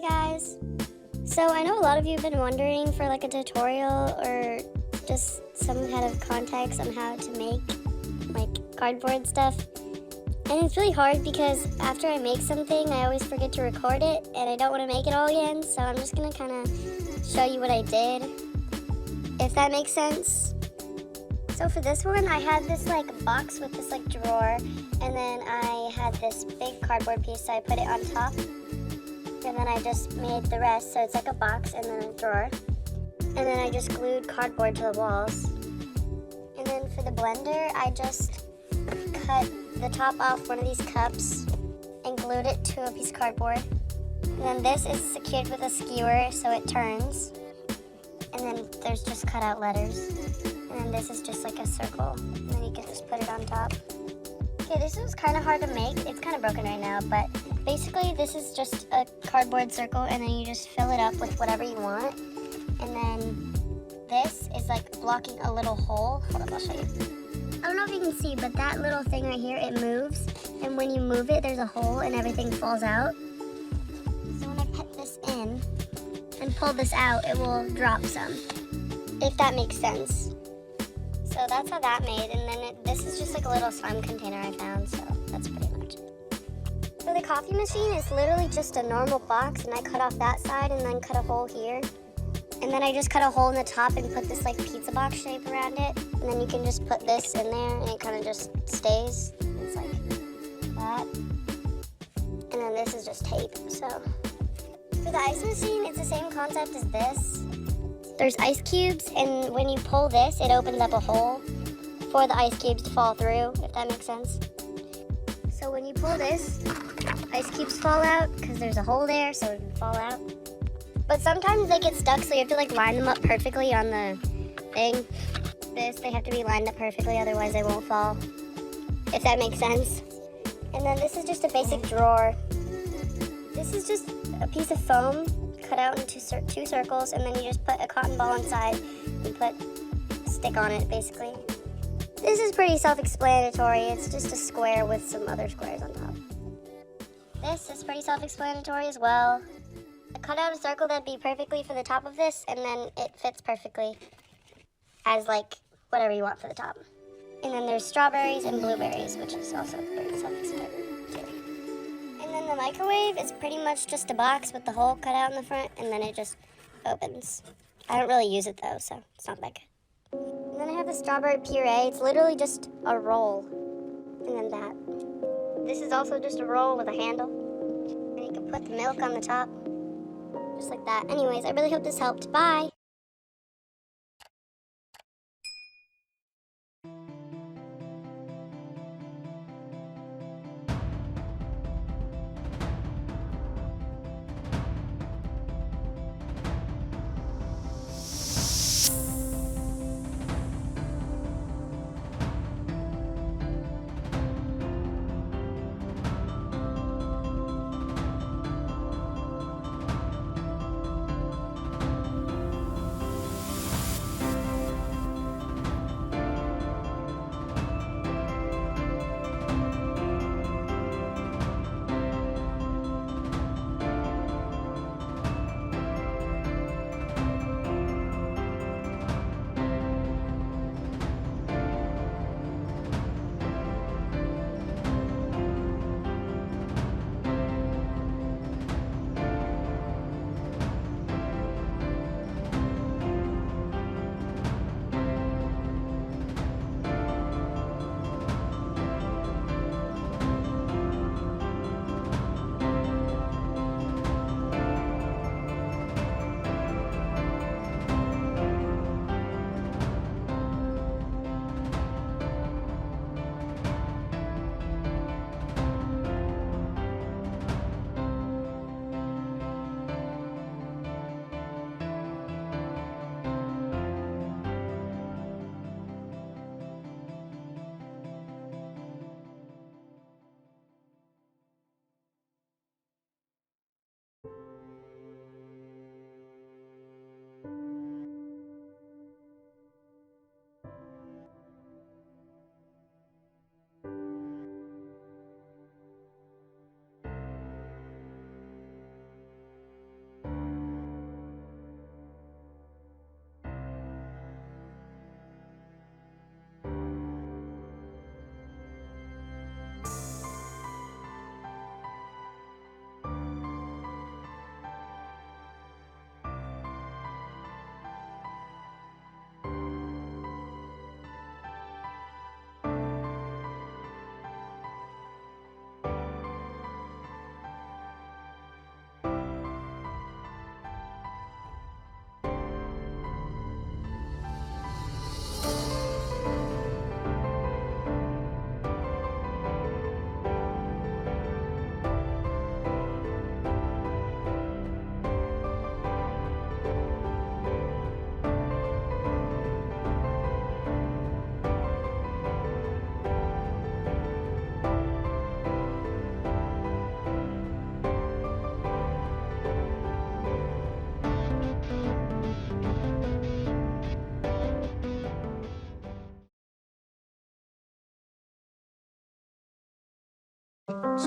guys! So I know a lot of you have been wondering for like a tutorial or just some kind of context on how to make like cardboard stuff. And it's really hard because after I make something I always forget to record it and I don't want to make it all again, so I'm just gonna kind of show you what I did, if that makes sense. So for this one I had this like box with this like drawer, and then I had this big cardboard piece, so I put it on top. And then I just made the rest, so it's like a box and then a drawer. And then I just glued cardboard to the walls. And then for the blender, I just cut the top off one of these cups and glued it to a piece of cardboard. And then this is secured with a skewer so it turns. And then there's just cut out letters. And then this is just like a circle. And then you can just put it on top. Okay, this was kind of hard to make. It's kind of broken right now, but basically this is just a cardboard circle and then you just fill it up with whatever you want. And then this is like blocking a little hole. Hold up, I'll show you. I don't know if you can see, but that little thing right here, it moves. And when you move it, there's a hole and everything falls out. So when I put this in and pull this out, it will drop some, if that makes sense. So that's how that made, and then this is just like a little slime container I found, so that's pretty much it. For the coffee machine, it's literally just a normal box, and I cut off that side and then cut a hole here. And then I just cut a hole in the top and put this like pizza box shape around it. And then you can just put this in there and it kind of just stays. It's like that. And then this is just tape, so. For the ice machine, it's the same concept as this. There's ice cubes, and when you pull this, it opens up a hole for the ice cubes to fall through, if that makes sense. So when you pull this, ice cubes fall out because there's a hole there, so it can fall out. But sometimes they get stuck, so you have to like line them up perfectly on the thing. They have to be lined up perfectly, otherwise they won't fall, if that makes sense. And then this is just a basic drawer. This is just a piece of foam cut out into two circles, and then you just put a cotton ball inside and put a stick on it, basically. This is pretty self-explanatory. It's just a square with some other squares on top. This is pretty self-explanatory as well. I cut out a circle that'd be perfectly for the top of this, and then it fits perfectly as like whatever you want for the top. And then there's strawberries and blueberries, which is also pretty self-explanatory. And then the microwave is pretty much just a box with the hole cut out in the front, and then it just opens. I don't really use it though, so it's not that good. And then I have the strawberry puree. It's literally just a roll. And then that. This is also just a roll with a handle. And you can put the milk on the top. Just like that. Anyways, I really hope this helped. Bye!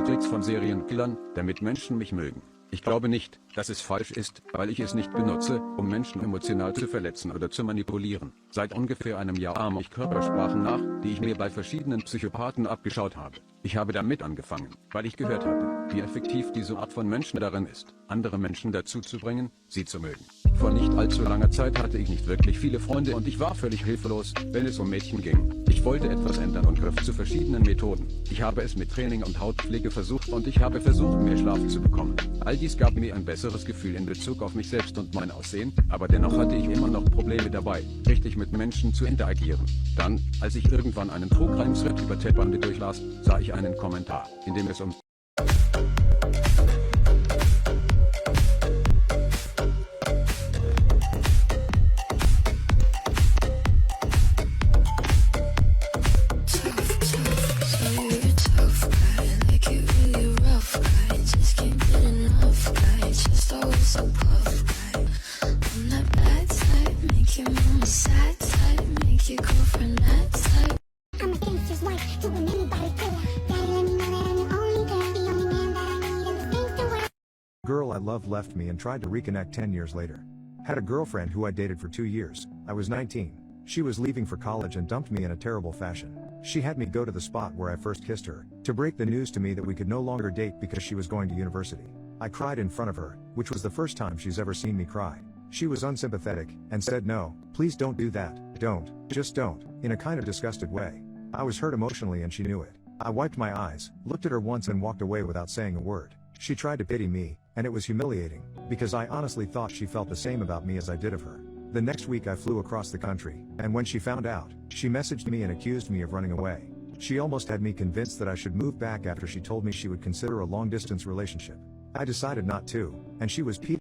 benutze Tricks von Serienkillern, damit Menschen mich mögen. Ich glaube nicht, dass es falsch ist, weil ich es nicht benutze, um Menschen emotional zu verletzen oder zu manipulieren. Seit ungefähr einem Jahr ahme ich Körpersprachen nach, die ich mir bei verschiedenen Psychopathen abgeschaut habe. Ich habe damit angefangen, weil ich gehört hatte, wie effektiv diese Art von Menschen darin ist, andere Menschen dazu zu bringen, sie zu mögen. Vor nicht allzu langer Zeit hatte ich nicht wirklich viele Freunde und ich war völlig hilflos, wenn es um Mädchen ging. Ich wollte etwas ändern und griff zu verschiedenen Methoden. Ich habe es mit Training und Hautpflege versucht und ich habe versucht, mehr Schlaf zu bekommen. All dies gab mir ein besseres Gefühl in Bezug auf mich selbst und mein Aussehen, aber dennoch hatte ich immer noch Probleme dabei, richtig mit Menschen zu interagieren. Dann, als ich irgendwann einen True Crime Thread über Ted Bundy durchlas, sah ich einen Kommentar, in dem es um Girl I loved left me and tried to reconnect 10 years later. Had a girlfriend who I dated for 2 years. I was 19. She was leaving for college and dumped me in a terrible fashion. She had me go to the spot where I first kissed her, to break the news to me that we could no longer date because she was going to university. I cried in front of her, which was the first time she's ever seen me cry. She was unsympathetic, and said no, please don't do that, don't, just don't, in a kind of disgusted way. I was hurt emotionally and she knew it. I wiped my eyes, looked at her once and walked away without saying a word. She tried to pity me, and it was humiliating, because I honestly thought she felt the same about me as I did of her. The next week I flew across the country, and when she found out, she messaged me and accused me of running away. She almost had me convinced that I should move back after she told me she would consider a long-distance relationship. I decided not to, and she was peeved.